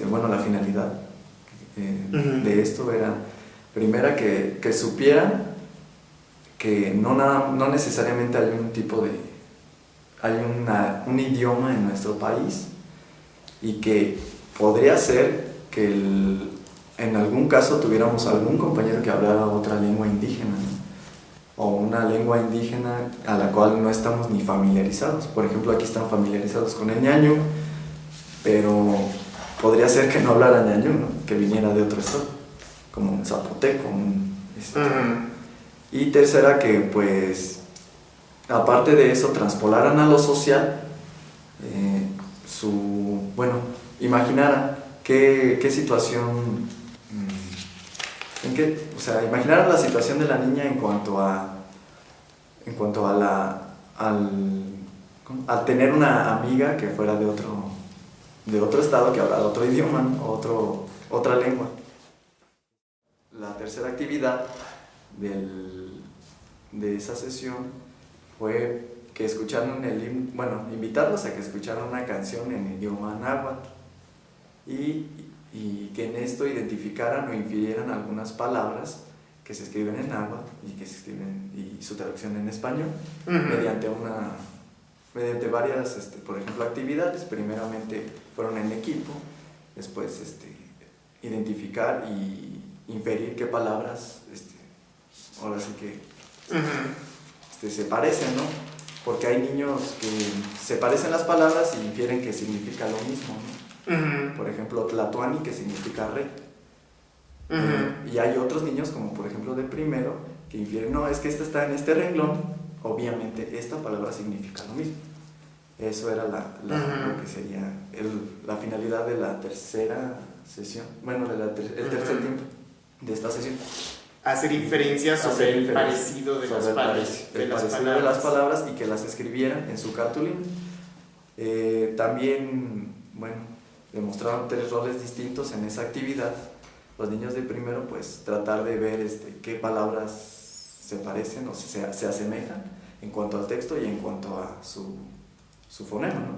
bueno, la finalidad de esto era, primera, que supieran que no necesariamente hay un tipo de, hay un idioma en nuestro país y que podría ser que en algún caso tuviéramos algún compañero que hablara otra lengua indígena, ¿no? O una lengua indígena a la cual no estamos ni familiarizados. Por ejemplo, aquí están familiarizados con el ñañú, pero podría ser que no hablara ñañú, ¿no? Que viniera de otro estado, como un zapoteco. Y tercera, que pues aparte de eso transpolaran a lo social, bueno, imaginaran qué situación, o sea, imaginaran la situación de la niña en cuanto a al tener una amiga que fuera de otro estado, que hablara otro idioma, ¿no? Otra lengua. La tercera actividad de esa sesión fue que escucharon invitarlos a que escucharan una canción en idioma náhuatl y que en esto identificaran o infirieran algunas palabras que se escriben en náhuatl y su traducción en español mediante varias, por ejemplo, actividades. Primeramente fueron en equipo, después identificar y inferir qué palabras ahora sí que se parecen, ¿no? Porque hay niños que se parecen las palabras y infieren que significa lo mismo, ¿no? Por ejemplo, tlatoani, que significa rey. Y hay otros niños, como por ejemplo de primero, que infieren, no, es que esta está en este renglón, obviamente esta palabra significa lo mismo. Eso era lo que sería la finalidad de la tercera sesión, bueno, el tercer tiempo de esta sesión. Hacer inferencias sobre el parecido de las palabras y que las escribieran en su cartulina. También, bueno, demostraron 3 roles distintos en esa actividad. Los niños de primero, pues tratar de ver qué palabras se parecen o se asemejan en cuanto al texto y en cuanto a su fonema, ¿no?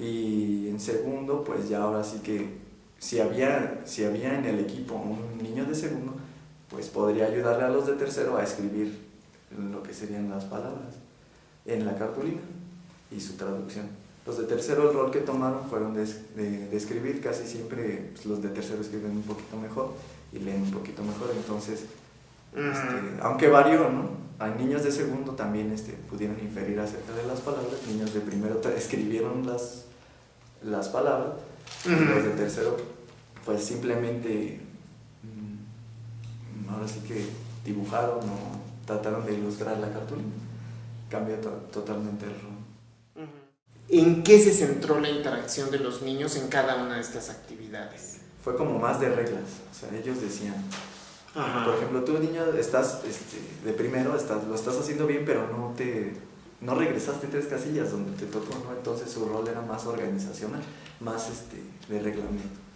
Y en segundo, pues ya ahora sí que si había en el equipo un niño de segundo, pues podría ayudarle a los de tercero a escribir lo que serían las palabras en la cartulina y su traducción. Los de tercero, el rol que tomaron fueron de escribir. Casi siempre pues, los de tercero escriben un poquito mejor y leen un poquito mejor, entonces aunque varió, ¿no? Hay niños de segundo también pudieron inferir acerca de las palabras, niños de primero escribieron las palabras, y los de tercero pues simplemente ahora sí que dibujaron o trataron de ilustrar la cartulina. Cambia totalmente el rol. ¿En qué se centró la interacción de los niños en cada una de estas actividades? Fue como más de reglas, o sea, ellos decían, por ejemplo, tú niño estás de primero, lo estás haciendo bien, pero no regresaste 3 casillas donde te tocó, ¿no? Entonces su rol era más organizacional, más de reglamento.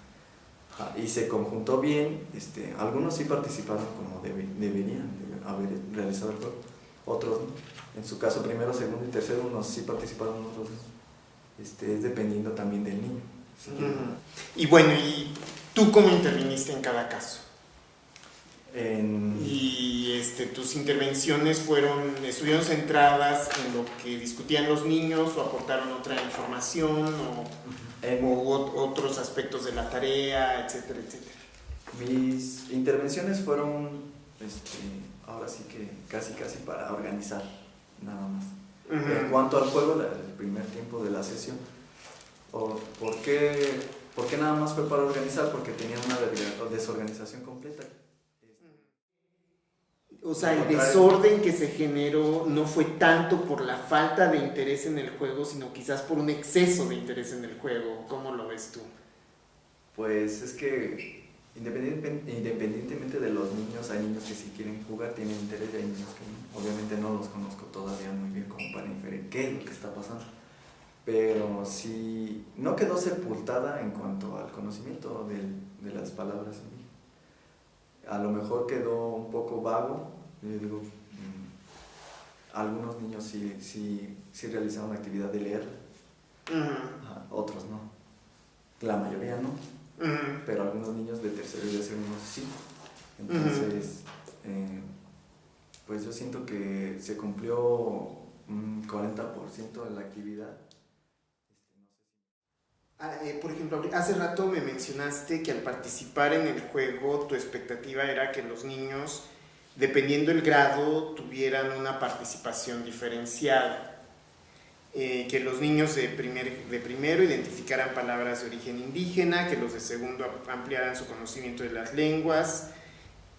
Y se conjuntó bien, algunos sí participaron como deberían haber realizado el juego, otros no. En su caso, primero, segundo y tercero, unos sí participaron, otros es dependiendo también del niño. ¿Sí? Y bueno, ¿y tú cómo interviniste en cada caso? Y tus intervenciones estuvieron centradas en lo que discutían los niños o aportaron otra información o otros aspectos de la tarea, etcétera, etcétera. Mis intervenciones fueron ahora sí que casi para organizar nada más. En cuanto al juego, el primer tiempo de la sesión, ¿por qué nada más fue para organizar? Porque tenía una desorganización completa. O sea, el desorden que se generó no fue tanto por la falta de interés en el juego, sino quizás por un exceso de interés en el juego. ¿Cómo lo ves tú? Pues es que independientemente de los niños, hay niños que si quieren jugar tienen interés y hay niños que no. Obviamente no los conozco todavía muy bien como para inferir qué es lo que está pasando. Pero sí, no quedó sepultada en cuanto al conocimiento de las palabras. A lo mejor quedó un poco vago. Yo digo, algunos niños sí realizaron la actividad de leer, otros no. La mayoría no, pero algunos niños de tercero y de segundo sí. Entonces, pues yo siento que se cumplió un 40% de la actividad. Por ejemplo, hace rato me mencionaste que al participar en el juego tu expectativa era que los niños, dependiendo del grado, tuvieran una participación diferenciada. Que los niños de primero identificaran palabras de origen indígena, que los de segundo ampliaran su conocimiento de las lenguas,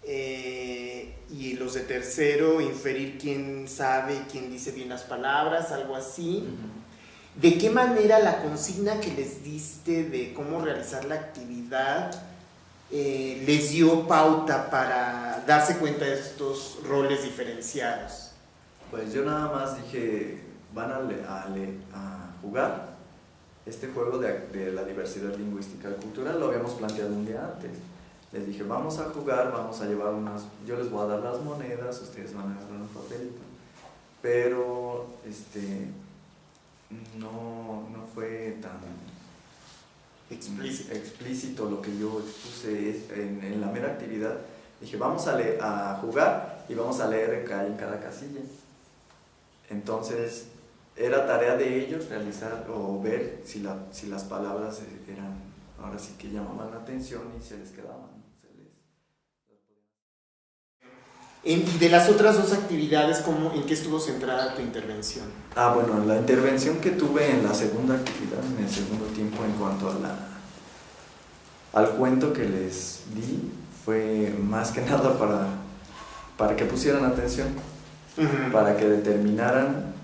y los de tercero inferir quién sabe, quién dice bien las palabras, algo así. ¿De qué manera la consigna que les diste de cómo realizar la actividad les dio pauta para darse cuenta de estos roles diferenciados? Pues yo nada más dije, van a jugar este juego de la diversidad lingüística y cultural, lo habíamos planteado un día antes. Les dije, vamos a jugar, vamos a llevar yo les voy a dar las monedas, ustedes van a agarrar un papelito, pero no fue tan explícito lo que yo expuse en la mera actividad. Dije, vamos a jugar y vamos a leer en cada casilla. Entonces, era tarea de ellos realizar o ver si las palabras eran, ahora sí que llamaban la atención y se les quedaban. Y de las otras dos actividades, ¿en qué estuvo centrada tu intervención? Bueno, la intervención que tuve en la segunda actividad, en el segundo tiempo, en cuanto al cuento que les di, fue más que nada para que pusieran atención, para que determinaran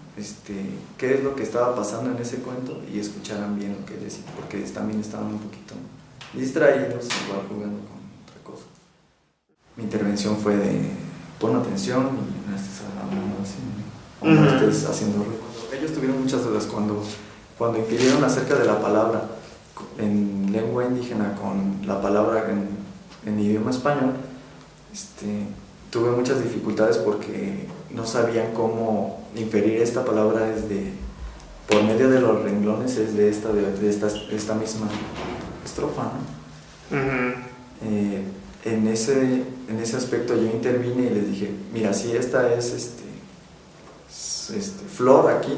qué es lo que estaba pasando en ese cuento y escucharan bien lo que decía, porque también estaban un poquito distraídos, igual jugando con otra cosa. Mi intervención fue de pon atención y no estés hablando así, o no estés haciendo ruido. Ellos tuvieron muchas dudas cuando inquirieron acerca de la palabra en lengua indígena con la palabra en idioma español. Tuve muchas dificultades porque no sabían cómo inferir esta palabra por medio de los renglones de esta misma estrofa, ¿no? En ese aspecto yo intervine y les dije, mira, si esta es flor aquí,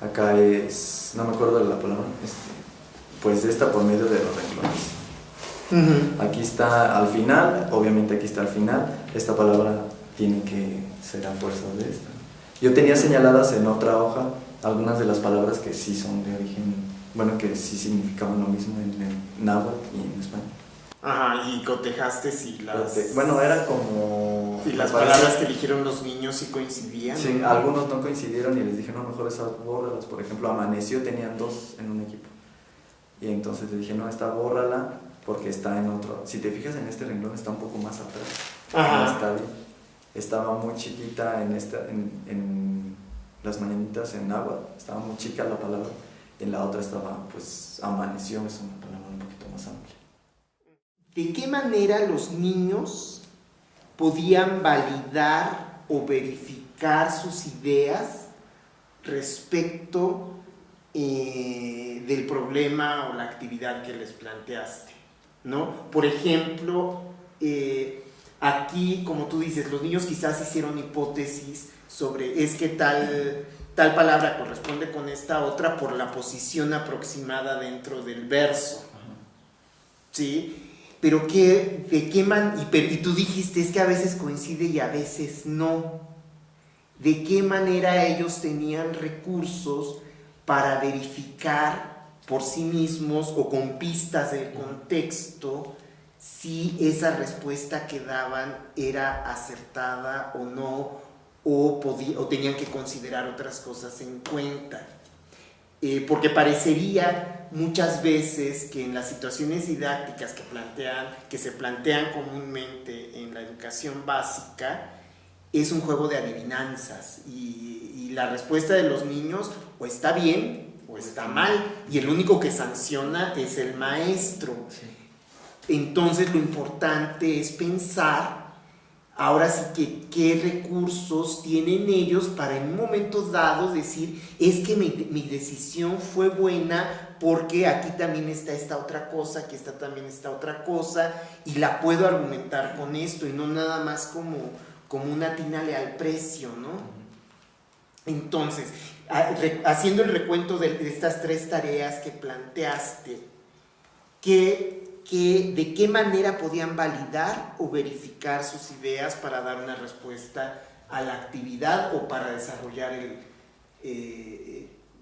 acá es, no me acuerdo de la palabra, pues esta por medio de los renglones. Aquí está al final, obviamente aquí está al final, esta palabra tiene que ser a fuerza de esta. Yo tenía señaladas en otra hoja algunas de las palabras que sí son de origen, bueno, que sí significaban lo mismo en náhuatl y en español. Ajá, y cotejaste si las... Bueno, era como... Si las palabras que eligieron los niños sí coincidían. Sí, ¿no? Algunos no coincidieron y les dije, no, mejor esas bórralas. Por ejemplo, amaneció, tenían 2 en un equipo. Y entonces les dije, no, esta bórrala porque está en otro... Si te fijas en este renglón está un poco más atrás. Ajá. No está bien. Estaba muy chiquita en las mañanitas en náhuatl, estaba muy chica la palabra. Y en la otra estaba, pues, amaneció, es una palabra un poquito más amplia. ¿De qué manera los niños podían validar o verificar sus ideas respecto del problema o la actividad que les planteaste, ¿no? Por ejemplo, aquí, como tú dices, los niños quizás hicieron hipótesis sobre es que tal palabra corresponde con esta otra por la posición aproximada dentro del verso, ¿sí? Pero y tú dijiste es que a veces coincide y a veces no. ¿De qué manera ellos tenían recursos para verificar por sí mismos o con pistas del contexto si esa respuesta que daban era acertada o no, o tenían que considerar otras cosas en cuenta? Porque parecería muchas veces que en las situaciones didácticas que se plantean comúnmente en la educación básica es un juego de adivinanzas y la respuesta de los niños o está bien o está mal y el único que sanciona es el maestro. Entonces lo importante es pensar ahora sí que qué recursos tienen ellos para en momentos dados decir, es que mi decisión fue buena porque aquí también está esta otra cosa, aquí está también esta otra cosa, y la puedo argumentar con esto, y no nada más como una atínale al precio, ¿no? Entonces, haciendo el recuento de estas 3 tareas que planteaste, ¿de qué manera podían validar o verificar sus ideas para dar una respuesta a la actividad o para desarrollar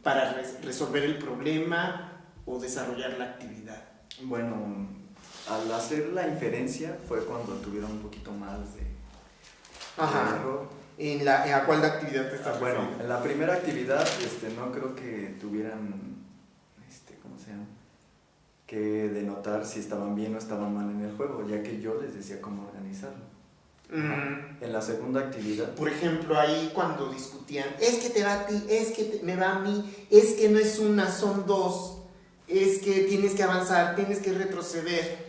para resolver el problema o desarrollar la actividad? Bueno, al hacer la inferencia fue cuando tuvieron un poquito más de error. ¿A cuál actividad te estás refiriendo? Bueno, en la primera actividad no creo que tuvieran, ¿cómo se llama? Que denotar si estaban bien o estaban mal en el juego, ya que yo les decía cómo organizarlo. En la segunda actividad, por ejemplo, ahí cuando discutían, es que te va a ti, es que me va a mí, es que no es una, son 2, es que tienes que avanzar, tienes que retroceder.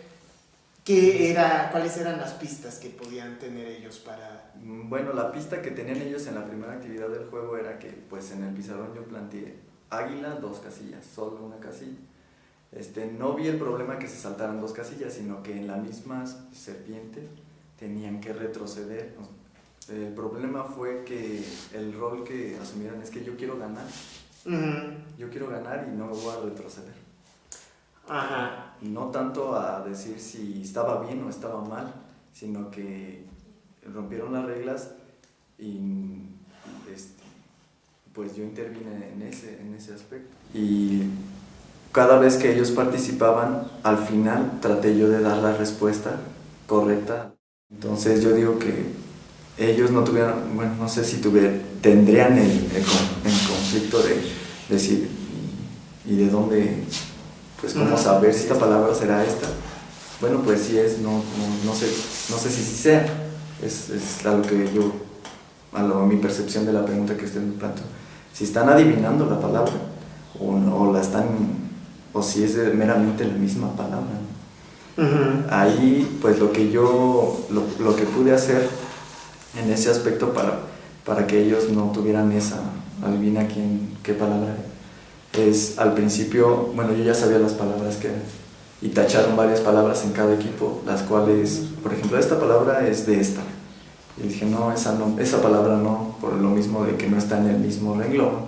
¿Cuáles eran las pistas que podían tener ellos para...? Bueno, la pista que tenían ellos en la primera actividad del juego era que, pues en el pizarrón yo planteé águila, 2 casillas, solo una casilla. No vi el problema que se saltaran 2 casillas, sino que en la misma serpiente tenían que retroceder. El problema fue que el rol que asumieron es que yo quiero ganar. Yo quiero ganar y no me voy a retroceder. Ajá. No tanto a decir si estaba bien o estaba mal, sino que rompieron las reglas y pues yo intervine en ese aspecto. Y cada vez que ellos participaban, al final traté yo de dar la respuesta correcta. Entonces yo digo que ellos no tuvieran, bueno, no sé si tendrían el conflicto de decir, ¿y de dónde? Pues cómo saber si esta palabra será esta. Bueno, pues sí es, no sé si sí sea. Es a lo que yo, mi percepción de la pregunta que usted me planteó. Si están adivinando la palabra o si es meramente la misma palabra. Ahí, pues lo que pude hacer en ese aspecto para que ellos no tuvieran esa, adivina qué palabra es, al principio, bueno, yo ya sabía las palabras que eran, y tacharon varias palabras en cada equipo, las cuales, por ejemplo, esta palabra es de esta. Y dije, no, esa palabra no, por lo mismo de que no está en el mismo renglón.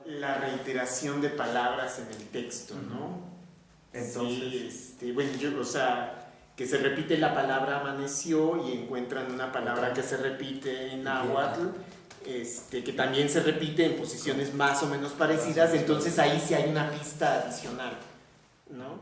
La reiteración de palabras en el texto, ¿no? Entonces, sí, bueno, que se repite la palabra amaneció y encuentran una palabra que se repite en náhuatl, que también se repite en posiciones más o menos parecidas, entonces ahí sí hay una pista adicional, ¿no?